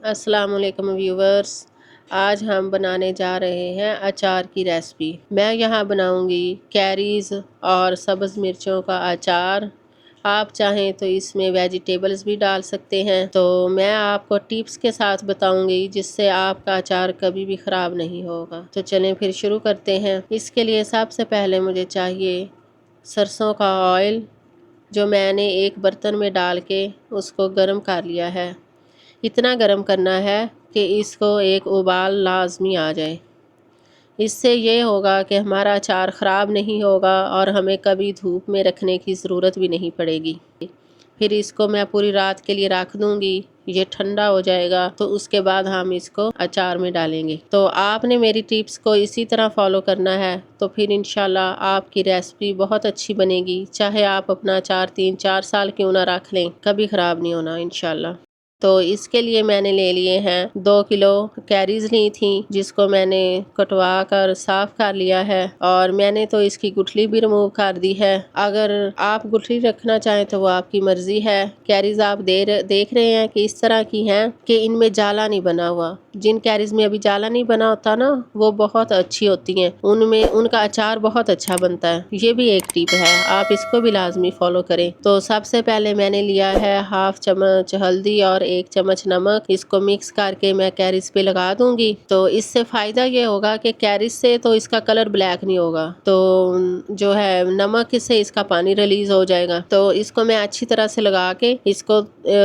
अस्सलाम वालेकुम व्यूवर्स। आज हम बनाने जा रहे हैं अचार की रेसिपी। मैं यहाँ बनाऊंगी कैरीज़ और सब्ज़ मिर्चों का अचार। आप चाहें तो इसमें वेजिटेबल्स भी डाल सकते हैं। तो मैं आपको टिप्स के साथ बताऊंगी जिससे आपका अचार कभी भी ख़राब नहीं होगा। तो चलें फिर शुरू करते हैं। इसके लिए सबसे पहले मुझे चाहिए सरसों का ऑयल, जो मैंने एक बर्तन में डाल के उसको गर्म कर लिया है। इतना गर्म करना है कि इसको एक उबाल लाजमी आ जाए। इससे ये होगा कि हमारा अचार ख़राब नहीं होगा और हमें कभी धूप में रखने की ज़रूरत भी नहीं पड़ेगी। फिर इसको मैं पूरी रात के लिए रख दूँगी। ये ठंडा हो जाएगा तो उसके बाद हम इसको अचार में डालेंगे। तो आपने मेरी टिप्स को इसी तरह फॉलो करना है, तो फिर इंशाल्लाह आपकी रेसिपी बहुत अच्छी बनेगी। चाहे आप अपना अचार 3-4 साल क्यों ना रख लें, कभी ख़राब नहीं होना इंशाल्लाह। तो इसके लिए मैंने ले लिए हैं 2 किलो कैरीज़ ली थी, जिसको मैंने कटवा कर साफ़ कर लिया है और मैंने तो इसकी गुठली भी रिमूव कर दी है। अगर आप गुठली रखना चाहें तो वो आपकी मर्ज़ी है। कैरीज़ आप देख रहे हैं कि इस तरह की हैं कि इनमें जाला नहीं बना हुआ। जिन कैरीज़ में अभी जाला नहीं बना होता ना, वो बहुत अच्छी होती हैं, उनमें उनका अचार बहुत अच्छा बनता है। ये भी एक टिप है, आप इसको भी लाजमी फॉलो करें। तो सबसे पहले मैंने लिया है हाफ चम्मच हल्दी और 1 चम्मच नमक। इसको मिक्स करके मैं कैरीज़ पे लगा दूंगी। तो इससे फ़ायदा ये होगा कि कैरीज़ से तो इसका कलर ब्लैक नहीं होगा, तो जो है नमक से इसका पानी रिलीज़ हो जाएगा। तो इसको मैं अच्छी तरह से लगा के इसको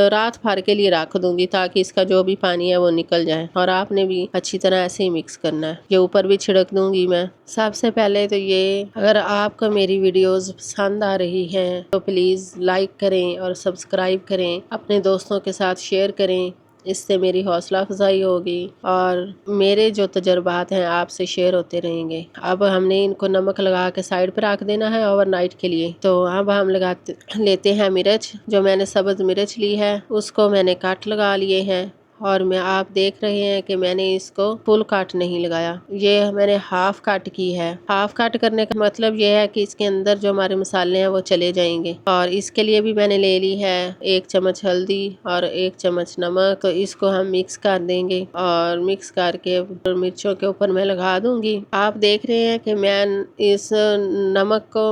रात भर के लिए रख दूंगी, ताकि इसका जो भी पानी है वो निकल जाए। और आपने भी अच्छी तरह ऐसे ही मिक्स करना है। ये ऊपर भी छिड़क दूंगी मैं। सबसे पहले तो ये, अगर आपको मेरी वीडियोस पसंद आ रही हैं तो प्लीज़ लाइक करें और सब्सक्राइब करें, अपने दोस्तों के साथ शेयर करें। इससे मेरी हौसला अफजाई होगी और मेरे जो तजुर्बात हैं आपसे शेयर होते रहेंगे। अब हमने इनको नमक लगा के साइड पर रख देना है ओवरनाइट के लिए। तो अब हम लेते हैं मिर्च। जो मैंने सब्ज़ मिर्च ली है उसको मैंने काट लगा लिए हैं और आप देख रहे हैं कि मैंने इसको फुल काट नहीं लगाया, ये मैंने हाफ काट की है। हाफ काट करने का मतलब ये है कि इसके अंदर जो हमारे मसाले हैं वो चले जाएंगे। और इसके लिए भी मैंने ले ली है 1 चम्मच हल्दी और 1 चम्मच नमक। तो इसको हम मिक्स कर देंगे और मिक्स करके मिर्चों के ऊपर मैं लगा दूंगी। आप देख रहे हैं कि मैं इस नमक को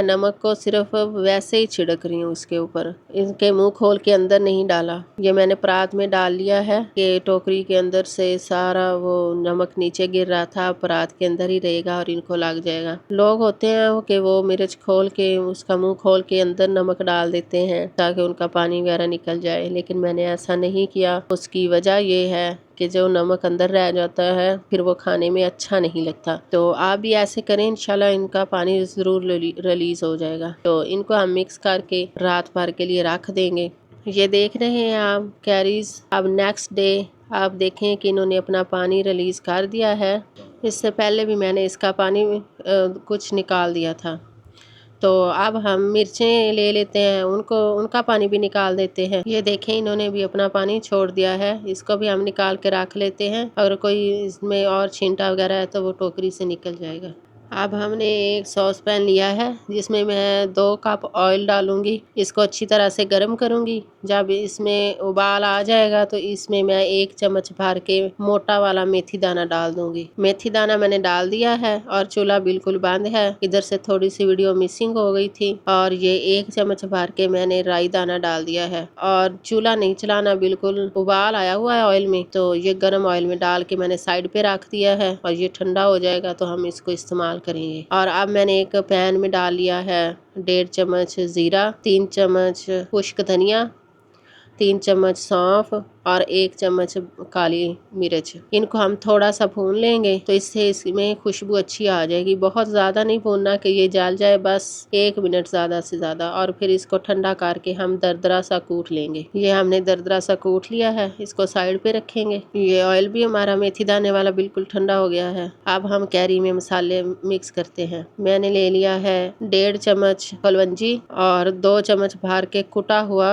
नमक को सिर्फ वैसे ही छिड़क रही हूँ इसके ऊपर, इनके मुंह खोल के अंदर नहीं डाला। ये मैंने परात में डाल लिया है कि टोकरी के अंदर से सारा वो नमक नीचे गिर रहा था, परात के अंदर ही रहेगा और इनको लग जाएगा। लोग होते हैं कि वो मिर्च खोल के, उसका मुंह खोल के अंदर नमक डाल देते हैं ताकि उनका पानी वगैरह निकल जाए, लेकिन मैंने ऐसा नहीं किया। उसकी वजह ये है कि जो नमक अंदर रह जाता है फिर वो खाने में अच्छा नहीं लगता। तो आप भी ऐसे करें, इंशाल्लाह इनका पानी ज़रूर रिलीज़ हो जाएगा। तो इनको हम मिक्स करके रात भर के लिए रख देंगे। ये देख रहे हैं आप कैरीज़। अब नेक्स्ट डे आप देखें कि इन्होंने अपना पानी रिलीज़ कर दिया है। इससे पहले भी मैंने इसका पानी कुछ निकाल दिया था। तो अब हम मिर्चें ले लेते हैं, उनका पानी भी निकाल देते हैं। ये देखें इन्होंने भी अपना पानी छोड़ दिया है, इसको भी हम निकाल के रख लेते हैं। अगर कोई इसमें और छींटा वगैरह है तो वो टोकरी से निकल जाएगा। अब हमने एक सॉस पैन लिया है जिसमें मैं 2 कप ऑयल डालूंगी। इसको अच्छी तरह से गर्म करूंगी। जब इसमें उबाल आ जाएगा तो इसमें मैं 1 चम्मच भर के मोटा वाला मेथी दाना डाल दूंगी। मेथी दाना मैंने डाल दिया है और चूल्हा बिल्कुल बंद है। इधर से थोड़ी सी वीडियो मिसिंग हो गई थी। और ये 1 चम्मच भर के मैंने राई दाना डाल दिया है और चूल्हा नहीं चलाना, बिल्कुल उबाल आया हुआ है ऑयल में। तो ये गर्म ऑयल में डाल के मैंने साइड पे रख दिया है और ये ठंडा हो जाएगा तो हम इसको इस्तेमाल करेंगे। और अब मैंने एक पैन में डाल लिया है 1.5 चम्मच जीरा, 3 चम्मच खुश्क धनिया, 3 चम्मच सौंफ और 1 चम्मच काली मिर्च। इनको हम थोड़ा सा भून लेंगे तो इससे इसमें खुशबू अच्छी आ जाएगी। बहुत ज़्यादा नहीं भूनना कि ये जल जाए, बस 1 मिनट ज़्यादा से ज़्यादा। और फिर इसको ठंडा करके हम दरदरा सा कूट लेंगे। ये हमने दरदरा सा कूट लिया है, इसको साइड पे रखेंगे। ये ऑयल भी हमारा मेथी दाने वाला बिल्कुल ठंडा हो गया है। अब हम कैरी में मसाले मिक्स करते हैं। मैंने ले लिया है 1.5 चम्मच कलवंजी और 2 चम्मच भर के कुटा हुआ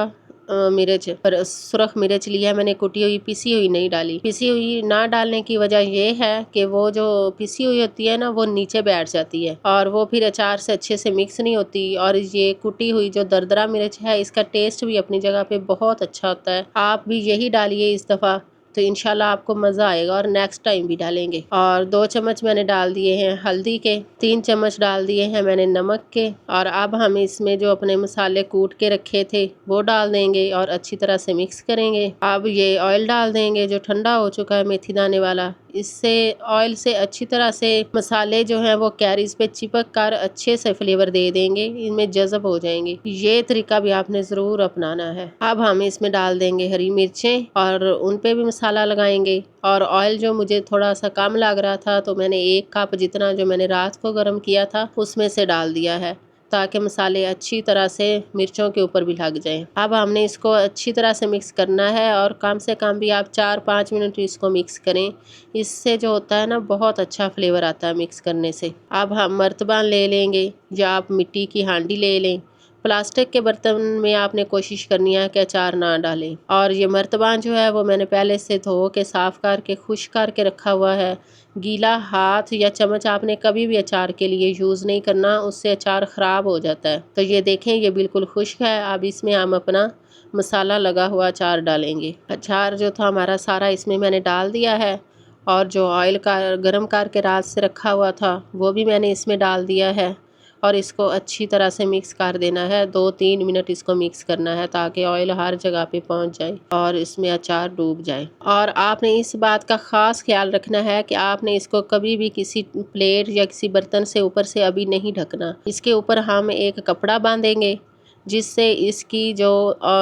मिर्च पर सुरख मिर्च लिया मैंने, कुटी हुई, पिसी हुई नहीं डाली। पिसी हुई ना डालने की वजह ये है कि वो जो पिसी हुई होती है ना वो नीचे बैठ जाती है और वो फिर अचार से अच्छे से मिक्स नहीं होती। और ये कुटी हुई जो दरदरा मिर्च है इसका टेस्ट भी अपनी जगह पे बहुत अच्छा होता है। आप भी यही डालिए इस दफ़ा, तो इंशाल्लाह आपको मज़ा आएगा और नेक्स्ट टाइम भी डालेंगे। और 2 चम्मच मैंने डाल दिए हैं हल्दी के, 3 चम्मच डाल दिए हैं मैंने नमक के। और अब हम इसमें जो अपने मसाले कूट के रखे थे वो डाल देंगे और अच्छी तरह से मिक्स करेंगे। अब ये ऑयल डाल देंगे जो ठंडा हो चुका है मेथी दाने वाला। इससे ऑयल से अच्छी तरह से मसाले जो हैं वो कैरीज पे चिपक कर अच्छे से फ्लेवर दे देंगे, इनमें जज़ब हो जाएंगे। ये तरीका भी आपने ज़रूर अपनाना है। अब हम इसमें डाल देंगे हरी मिर्चें और उन पे भी मसाला लगाएंगे। और ऑयल जो मुझे थोड़ा सा कम लग रहा था तो मैंने 1 कप जितना जो मैंने रात को गर्म किया था उसमें से डाल दिया है, ताकि मसाले अच्छी तरह से मिर्चों के ऊपर भी लग जाएं। अब हमने इसको अच्छी तरह से मिक्स करना है और कम से कम भी आप 4-5 मिनट इसको मिक्स करें। इससे जो होता है ना बहुत अच्छा फ्लेवर आता है मिक्स करने से। अब हम मर्तबान ले लेंगे या आप मिट्टी की हांडी ले लें। प्लास्टिक के बर्तन में आपने कोशिश करनी है कि अचार ना डालें। और ये मर्तबान जो है वो मैंने पहले से धो के साफ़ करके खुश करके रखा हुआ है। गीला हाथ या चम्मच आपने कभी भी अचार के लिए यूज़ नहीं करना, उससे अचार ख़राब हो जाता है। तो ये देखें ये बिल्कुल खुश्क है। अब इसमें हम अपना मसाला लगा हुआ अचार डालेंगे। अचार जो था हमारा सारा इसमें मैंने डाल दिया है और जो ऑयल का गरम करके रात से रखा हुआ था वो भी मैंने इसमें डाल दिया है और इसको अच्छी तरह से मिक्स कर देना है। 2-3 मिनट इसको मिक्स करना है ताकि ऑयल हर जगह पे पहुंच जाए और इसमें अचार डूब जाए। और आपने इस बात का ख़ास ख्याल रखना है कि आपने इसको कभी भी किसी प्लेट या किसी बर्तन से ऊपर से अभी नहीं ढकना। इसके ऊपर हम एक कपड़ा बांधेंगे जिससे इसकी जो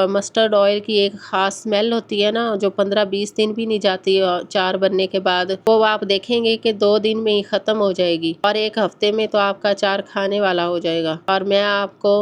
मस्टर्ड ऑयल की एक ख़ास स्मेल होती है ना जो 15-20 दिन भी नहीं जाती अचार बनने के बाद, वो आप देखेंगे कि 2 दिन में ही ख़त्म हो जाएगी और 1 हफ्ते में तो आपका अचार खाने वाला हो जाएगा। और मैं आपको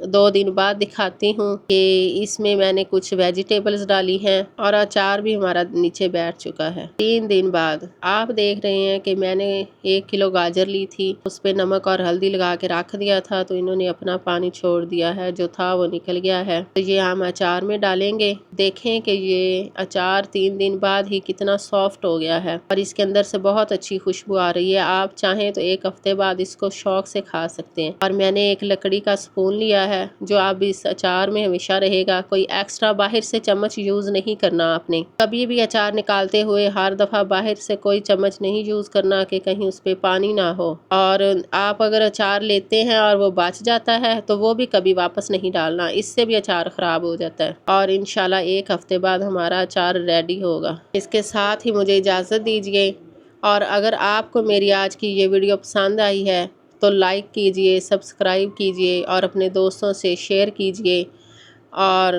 2 दिन बाद दिखाती हूँ कि इसमें मैंने कुछ वेजिटेबल्स डाली हैं और अचार भी हमारा नीचे बैठ चुका है। 3 दिन बाद आप देख रहे हैं कि मैंने 1 किलो गाजर ली थी, उस पर नमक और हल्दी लगा के रख दिया था तो इन्होंने अपना पानी छोड़ दिया है, जो था वो निकल गया है। तो ये हम अचार में डालेंगे। देखें कि ये अचार 3 दिन बाद ही कितना सॉफ्ट हो गया है और इसके अंदर से बहुत अच्छी खुशबू आ रही है। आप चाहें तो 1 हफ्ते बाद इसको शौक से खा सकते हैं। और मैंने एक लकड़ी का स्पून लिया है जो अब इस अचार में हमेशा रहेगा। कोई एक्स्ट्रा बाहर से चम्मच यूज़ नहीं करना आपने। कभी भी अचार निकालते हुए हर दफ़ा बाहर से कोई चम्मच नहीं यूज़ करना कि कहीं उस पर पानी ना हो। और आप अगर अचार लेते हैं और वो बच जाता है तो वो भी कभी वापस नहीं डालना, इससे भी अचार ख़राब हो जाता है। और इंशाल्लाह 1 हफ्ते बाद हमारा अचार रेडी होगा। इसके साथ ही मुझे इजाज़त दीजिए। और अगर आपको मेरी आज की ये वीडियो पसंद आई है तो लाइक कीजिए, सब्सक्राइब कीजिए और अपने दोस्तों से शेयर कीजिए। और